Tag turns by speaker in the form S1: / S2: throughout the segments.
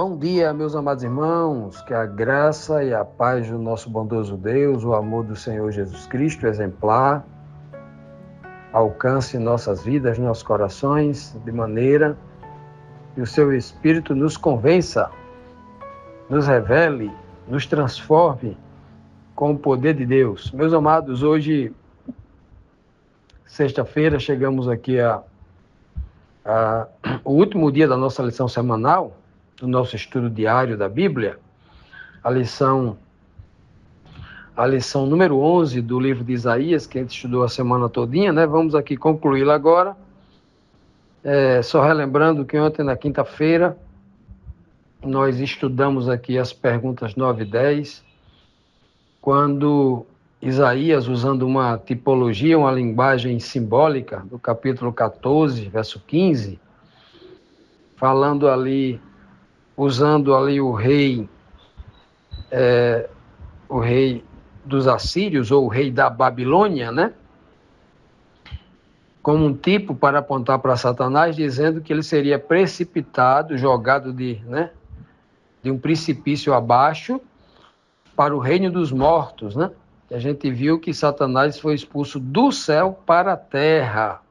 S1: Bom dia, meus amados irmãos, que a graça e a paz do nosso bondoso Deus, o amor do Senhor Jesus Cristo, exemplar, alcance nossas vidas, nossos corações, de maneira que o seu Espírito nos convença, nos revele, nos transforme com o poder de Deus. Meus amados, hoje, sexta-feira, chegamos aqui o último dia da nossa lição semanal, do nosso estudo diário da Bíblia, a lição número 11 do livro de Isaías, que a gente estudou a semana todinha, né? Vamos aqui concluí-la agora. Só relembrando que ontem, na quinta-feira, nós estudamos aqui as perguntas 9 e 10, quando Isaías, usando uma tipologia, uma linguagem simbólica, do capítulo 14, verso 15, falando ali, usando ali o rei dos assírios, ou o rei da Babilônia, né? Como um tipo para apontar para Satanás, dizendo que ele seria precipitado, jogado de um precipício abaixo para o reino dos mortos, né? E a gente viu que Satanás foi expulso do céu para a terra,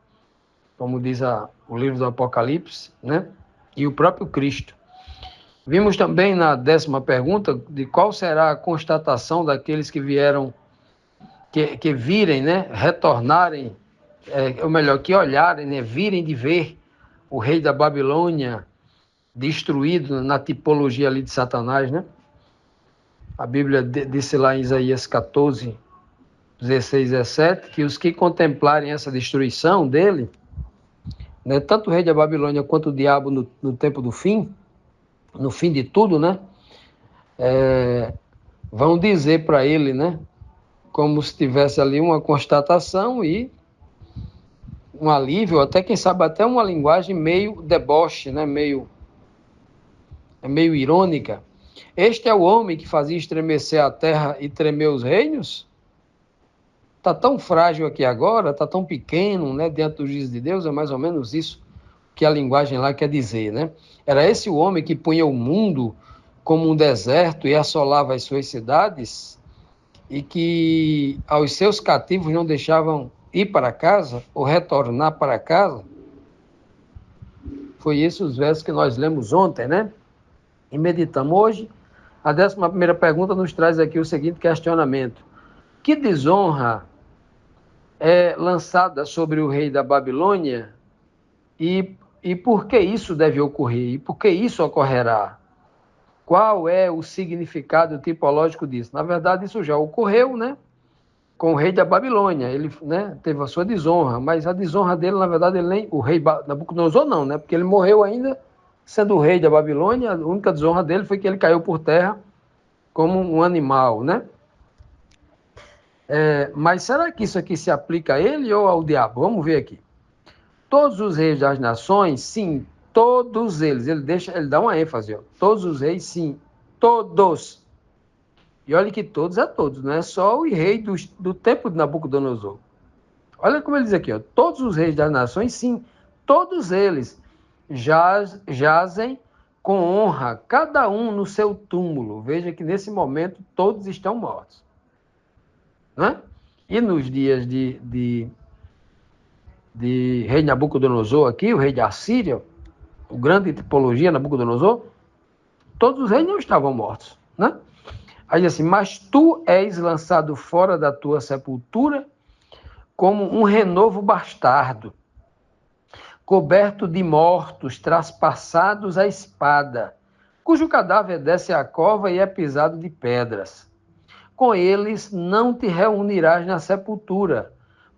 S1: como diz o livro do Apocalipse, né? E o próprio Cristo. Vimos também na 10ª pergunta de qual será a constatação daqueles que vieram, que virem, né? Retornarem, ou melhor, que olharem, né? Virem de ver o rei da Babilônia destruído na tipologia ali de Satanás, né? A Bíblia disse lá em Isaías 14, 16 e 17, que os que contemplarem essa destruição dele, né? Tanto o rei da Babilônia quanto o diabo no tempo do fim, no fim de tudo, né? Vão dizer para ele, né? Como se tivesse ali uma constatação e um alívio, até quem sabe até uma linguagem meio deboche, né? meio irônica. Este é o homem que fazia estremecer a terra e tremer os reinos? Está tão frágil aqui agora, está tão pequeno, né? Diante do juízo de Deus, é mais ou menos isso que a linguagem lá quer dizer, né? Era esse o homem que punha o mundo como um deserto e assolava as suas cidades, e que aos seus cativos não deixavam ir para casa ou retornar para casa. Foi esses os versos que nós lemos ontem, né? E meditamos hoje. A 11ª pergunta nos traz aqui o seguinte questionamento: que desonra é lançada sobre o rei da Babilônia e por que isso deve ocorrer? E por que isso ocorrerá? Qual é o significado tipológico disso? Na verdade, isso já ocorreu, né? Com o rei da Babilônia. Ele, né, teve a sua desonra, mas a desonra dele, na verdade, ele nem o rei Nabucodonosor não, né? Porque ele morreu ainda sendo o rei da Babilônia. A única desonra dele foi que ele caiu por terra como um animal, né? Mas será que isso aqui se aplica a ele ou ao diabo? Vamos ver aqui. Todos os reis das nações, sim, todos eles. Ele dá uma ênfase, ó. Todos os reis, sim, todos. E olha que todos é todos, não é só o rei do tempo de Nabucodonosor. Olha como ele diz aqui, ó. Todos os reis das nações, sim, todos eles jazem com honra, cada um no seu túmulo. Veja que nesse momento todos estão mortos. Né? E nos dias de rei Nabucodonosor aqui, o rei da Assíria, o grande tipologia Nabucodonosor, todos os reis não estavam mortos. Né? Aí diz assim: mas tu és lançado fora da tua sepultura como um renovo bastardo, coberto de mortos, traspassados à espada, cujo cadáver desce à cova e é pisado de pedras. Com eles não te reunirás na sepultura,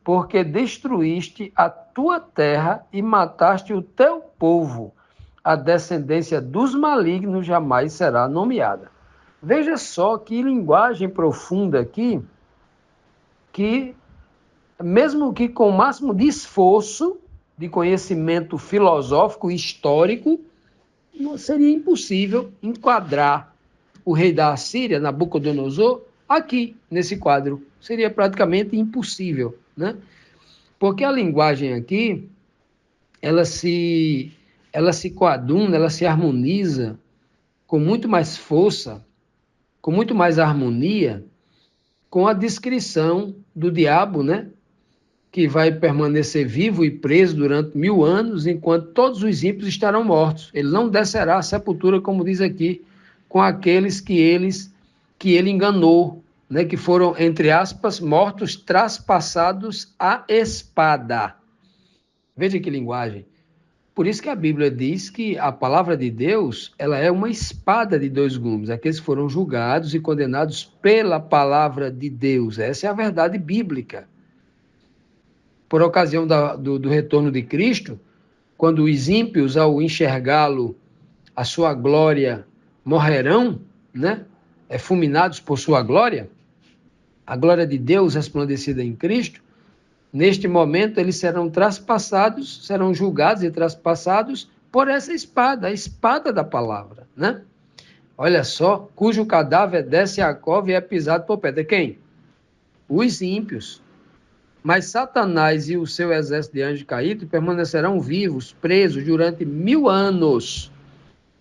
S1: porque destruíste a tua terra e mataste o teu povo. A descendência dos malignos jamais será nomeada. Veja só que linguagem profunda aqui, que mesmo que com o máximo de esforço, de conhecimento filosófico e histórico, não seria impossível enquadrar o rei da Assíria, Nabucodonosor, aqui, nesse quadro. Seria praticamente impossível, né? Porque a linguagem aqui, ela se coaduna, ela se harmoniza com muito mais força, com muito mais harmonia, com a descrição do diabo, né? Que vai permanecer vivo e preso durante 1000 anos, enquanto todos os ímpios estarão mortos. Ele não descerá à sepultura, como diz aqui, com aqueles que ele enganou, né? Que foram, entre aspas, mortos traspassados à espada. Veja que linguagem. Por isso que a Bíblia diz que a palavra de Deus, ela é uma espada de dois gumes. Aqueles que foram julgados e condenados pela palavra de Deus. Essa é a verdade bíblica. Por ocasião do retorno de Cristo, quando os ímpios, ao enxergá-lo, a sua glória, morrerão, né? Fulminados por sua glória, a glória de Deus resplandecida em Cristo, neste momento eles serão traspassados, serão julgados e traspassados por essa espada, a espada da palavra, né? Olha só, cujo cadáver desce a cova e é pisado por pedra. Quem? Os ímpios. Mas Satanás e o seu exército de anjos caídos permanecerão vivos, presos durante 1000 anos.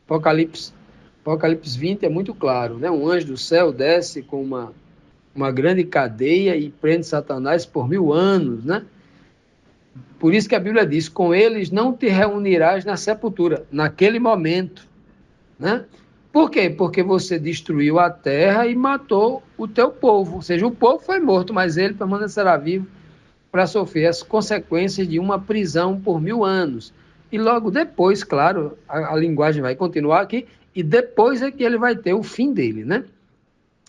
S1: Apocalipse 20 é muito claro, né? Um anjo do céu desce com uma grande cadeia e prende Satanás por 1000 anos, né? Por isso que a Bíblia diz, com eles não te reunirás na sepultura, naquele momento, né? Por quê? Porque você destruiu a terra e matou o teu povo, ou seja, o povo foi morto, mas ele permanecerá vivo para sofrer as consequências de uma prisão por 1000 anos. E logo depois, claro, a linguagem vai continuar aqui, e depois é que ele vai ter o fim dele, né?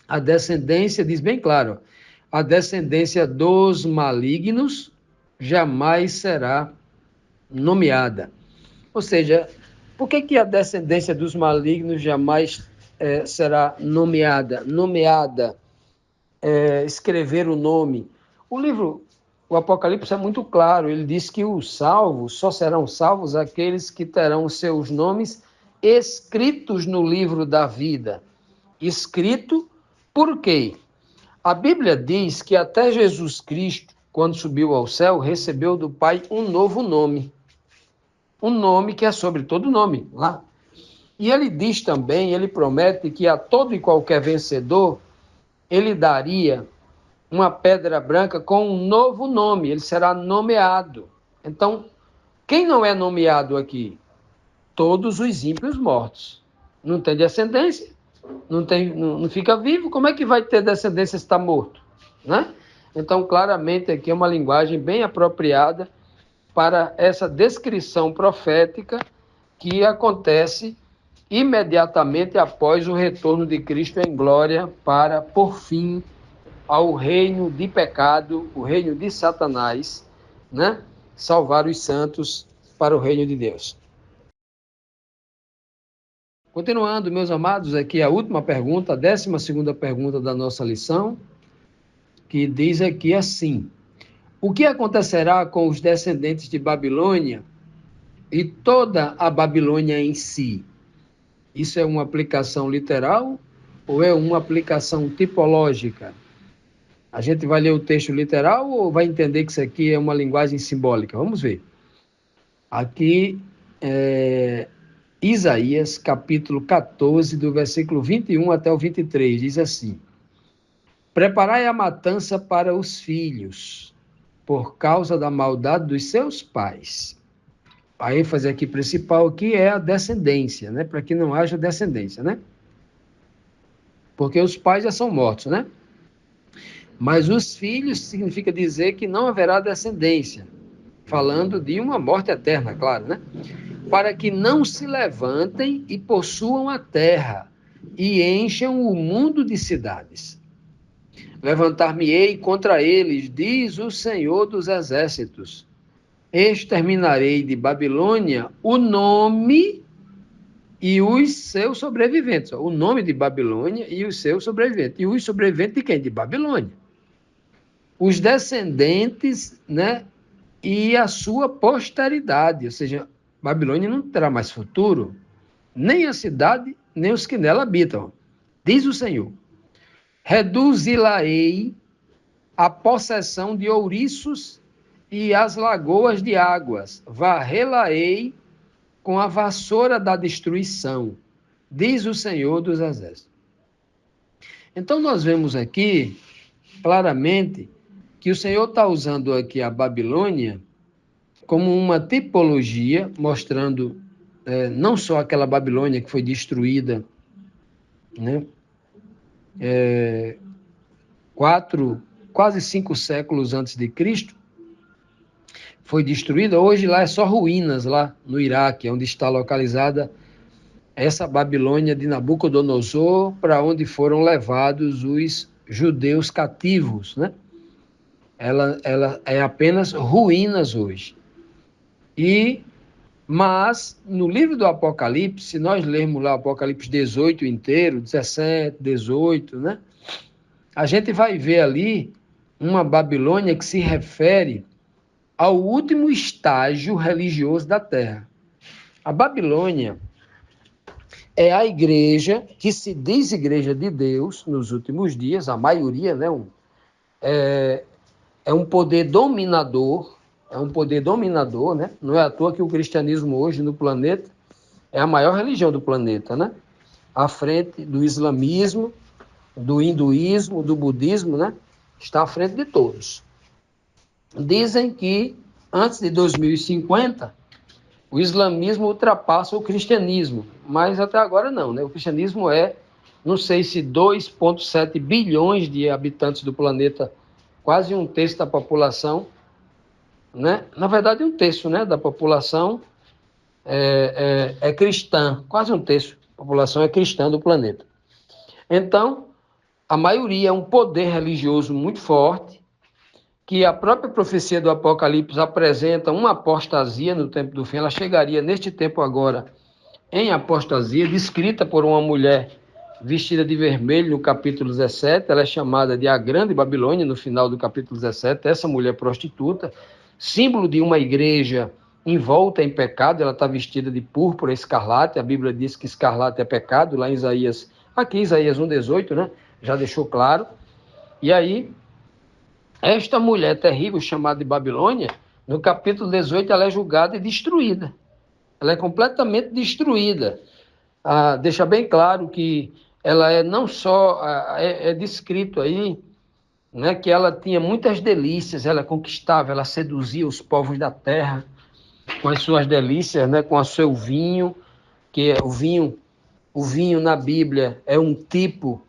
S1: A descendência, diz bem claro, a descendência dos malignos jamais será nomeada. Ou seja, por que a descendência dos malignos jamais será nomeada? Escrever o nome. O Apocalipse é muito claro, ele diz que os salvos, só serão salvos aqueles que terão seus nomes escritos no livro da vida. Escrito por quê? A Bíblia diz que até Jesus Cristo, quando subiu ao céu, recebeu do Pai um novo nome. Um nome que é sobre todo nome, lá. E ele diz também, ele promete que a todo e qualquer vencedor, ele daria uma pedra branca com um novo nome, ele será nomeado. Então, quem não é nomeado aqui? Todos os ímpios mortos. Não tem descendência, não fica vivo, como é que vai ter descendência se está morto? Né? Então, claramente, aqui é uma linguagem bem apropriada para essa descrição profética que acontece imediatamente após o retorno de Cristo em glória para, por fim, ao reino de pecado, o reino de Satanás, né? Salvar os santos para o reino de Deus. Continuando, meus amados, aqui a última pergunta, a 12ª pergunta da nossa lição, que diz aqui assim: o que acontecerá com os descendentes de Babilônia e toda a Babilônia em si? Isso é uma aplicação literal ou é uma aplicação tipológica? A gente vai ler o texto literal ou vai entender que isso aqui é uma linguagem simbólica? Vamos ver. Aqui, Isaías, capítulo 14, do versículo 21 até o 23, diz assim: preparai a matança para os filhos, por causa da maldade dos seus pais. A ênfase aqui principal aqui é a descendência, né? Para que não haja descendência, né? Porque os pais já são mortos, né? Mas os filhos significa dizer que não haverá descendência, falando de uma morte eterna, claro, né? Para que não se levantem e possuam a terra e encham o mundo de cidades. Levantar-me-ei contra eles, diz o Senhor dos Exércitos. Exterminarei de Babilônia o nome e os seus sobreviventes. O nome de Babilônia e os seus sobreviventes. E os sobreviventes de quem? De Babilônia. Os descendentes, né, e a sua posteridade, ou seja, Babilônia não terá mais futuro, nem a cidade, nem os que nela habitam, diz o Senhor. Reduzi-la-ei a possessão de ouriços e as lagoas de águas, varrê-la-ei com a vassoura da destruição, diz o Senhor dos Exércitos. Então, nós vemos aqui, claramente, que o Senhor está usando aqui a Babilônia como uma tipologia, mostrando não só aquela Babilônia que foi destruída, né, quase 5 séculos antes de Cristo, foi destruída. Hoje lá é só ruínas, lá no Iraque, onde está localizada essa Babilônia de Nabucodonosor, para onde foram levados os judeus cativos, né? Ela é apenas ruínas hoje. Mas, no livro do Apocalipse, se nós lermos lá o Apocalipse 18 inteiro, 17, 18, né? A gente vai ver ali uma Babilônia que se refere ao último estágio religioso da Terra. A Babilônia é a igreja que se diz igreja de Deus nos últimos dias, a maioria, né? É um poder dominador, né? Não é à toa que o cristianismo hoje no planeta é a maior religião do planeta, né? À frente do islamismo, do hinduísmo, do budismo, né? Está à frente de todos. Dizem que antes de 2050 o islamismo ultrapassa o cristianismo, mas até agora não, né? O cristianismo não sei se 2,7 bilhões de habitantes do planeta, quase um terço da população, né? Na verdade, um terço, né, da população é cristã, quase um terço da população é cristã do planeta. Então, a maioria é um poder religioso muito forte, que a própria profecia do Apocalipse apresenta uma apostasia no tempo do fim. Ela chegaria neste tempo agora em apostasia, descrita por uma mulher vestida de vermelho no capítulo 17. Ela é chamada de a Grande Babilônia no final do capítulo 17. Essa mulher prostituta, símbolo de uma igreja envolta em pecado. Ela está vestida de púrpura escarlate. A Bíblia diz que escarlate é pecado, lá em Isaías 1,18, né? Já deixou claro. E aí, esta mulher terrível, chamada de Babilônia, no capítulo 18, ela é julgada e destruída. Ela é completamente destruída. Deixa bem claro que ela não só é descrito aí, né, que ela tinha muitas delícias, ela conquistava, ela seduzia os povos da terra com as suas delícias, né, com o seu vinho, que é o vinho na Bíblia é um tipo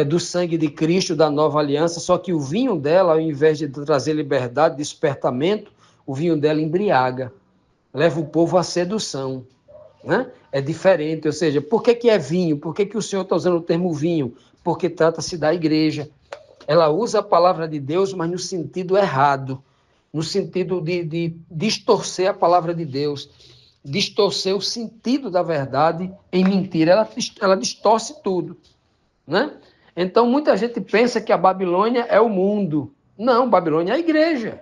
S1: do sangue de Cristo, da nova aliança, só que o vinho dela, ao invés de trazer liberdade, despertamento, o vinho dela embriaga, leva o povo à sedução, né? É diferente, ou seja, por que é vinho? Por que o Senhor está usando o termo vinho? Porque trata-se da igreja. Ela usa a palavra de Deus, mas no sentido errado, no sentido de distorcer a palavra de Deus, distorcer o sentido da verdade em mentira. Ela distorce tudo, né? Então, muita gente pensa que a Babilônia é o mundo. Não, Babilônia é a igreja.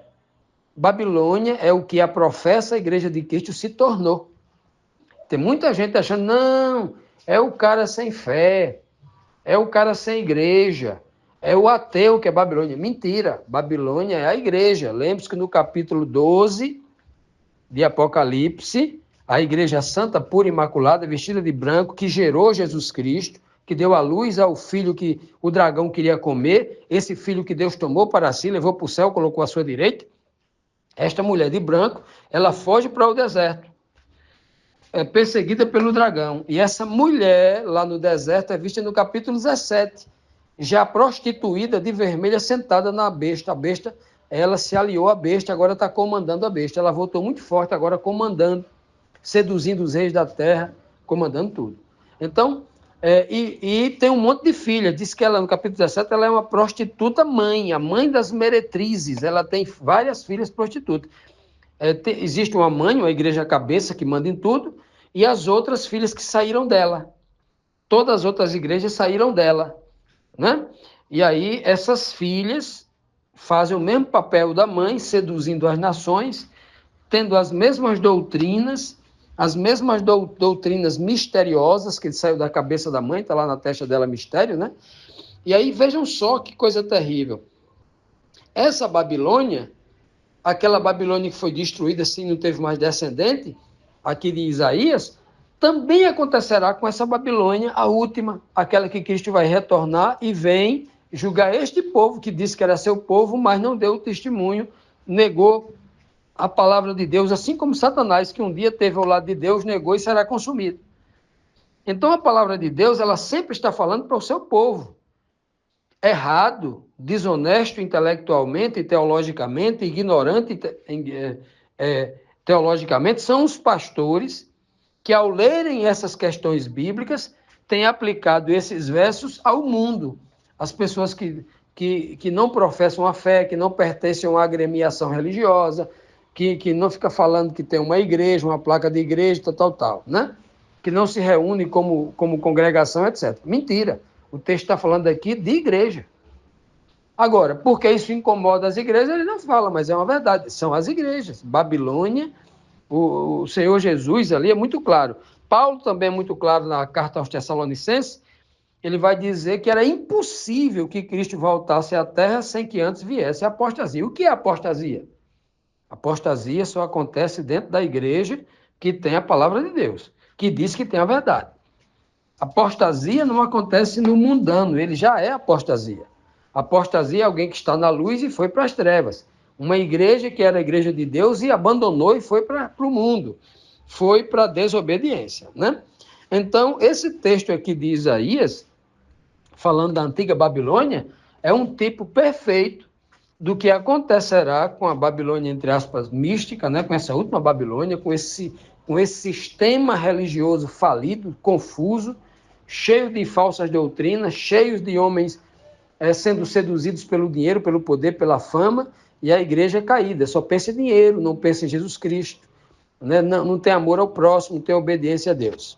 S1: Babilônia é o que a professa igreja de Cristo se tornou. Tem muita gente achando, não, é o cara sem fé, é o cara sem igreja, é o ateu que é Babilônia. Mentira, Babilônia é a igreja. Lembre-se que no capítulo 12 de Apocalipse, a igreja santa, pura e imaculada, vestida de branco, que gerou Jesus Cristo, que deu à luz ao filho que o dragão queria comer, esse filho que Deus tomou para si, levou para o céu, colocou à sua direita. Esta mulher de branco, ela foge para o deserto, é perseguida pelo dragão. E essa mulher, lá no deserto, é vista no capítulo 17, já prostituída de vermelha, sentada na besta. A besta, ela se aliou à besta, agora está comandando a besta. Ela voltou muito forte, agora comandando, seduzindo os reis da terra, comandando tudo. Então, tem um monte de filhas. Diz que ela, no capítulo 17, ela é uma prostituta mãe, a mãe das meretrizes. Ela tem várias filhas prostitutas. Existe uma mãe, uma igreja cabeça, que manda em tudo, e as outras filhas que saíram dela. Todas as outras igrejas saíram dela, né? E aí essas filhas fazem o mesmo papel da mãe, seduzindo as nações, tendo as mesmas doutrinas, doutrinas misteriosas, que saiu da cabeça da mãe, está lá na testa dela mistério, né? E aí vejam só que coisa terrível. Essa Babilônia, aquela Babilônia que foi destruída, assim, não teve mais descendente, aqui de Isaías, também acontecerá com essa Babilônia, a última, aquela que Cristo vai retornar e vem julgar este povo que disse que era seu povo, mas não deu o testemunho, negou a palavra de Deus, assim como Satanás, que um dia teve ao lado de Deus, negou e será consumido. Então a palavra de Deus, ela sempre está falando para o seu povo. Errado, desonesto intelectualmente, teologicamente, ignorante teologicamente, são os pastores que, ao lerem essas questões bíblicas, têm aplicado esses versos ao mundo. As pessoas que não professam a fé, que não pertencem a uma agremiação religiosa, que não fica falando que tem uma igreja, uma placa de igreja, tal, né? Que não se reúne como congregação, etc. Mentira. O texto está falando aqui de igreja. Agora, porque isso incomoda as igrejas, ele não fala, mas é uma verdade. São as igrejas. Babilônia, o Senhor Jesus ali é muito claro. Paulo também é muito claro na carta aos Tessalonicenses. Ele vai dizer que era impossível que Cristo voltasse à Terra sem que antes viesse a apostasia. O que é apostasia? Apostasia só acontece dentro da igreja que tem a palavra de Deus, que diz que tem a verdade. Apostasia não acontece no mundano, ele já é apostasia. Apostasia é alguém que está na luz e foi para as trevas. Uma igreja que era a igreja de Deus e abandonou e foi para o mundo. Foi para a desobediência, né? Então, esse texto aqui de Isaías, falando da antiga Babilônia, é um tipo perfeito do que acontecerá com a Babilônia, entre aspas, mística, né? Com essa última Babilônia, com esse sistema religioso falido, confuso, cheio de falsas doutrinas, cheio de homens sendo seduzidos pelo dinheiro, pelo poder, pela fama, e a igreja é caída, só pensa em dinheiro, não pensa em Jesus Cristo, né? Não tem amor ao próximo, não tem obediência a Deus.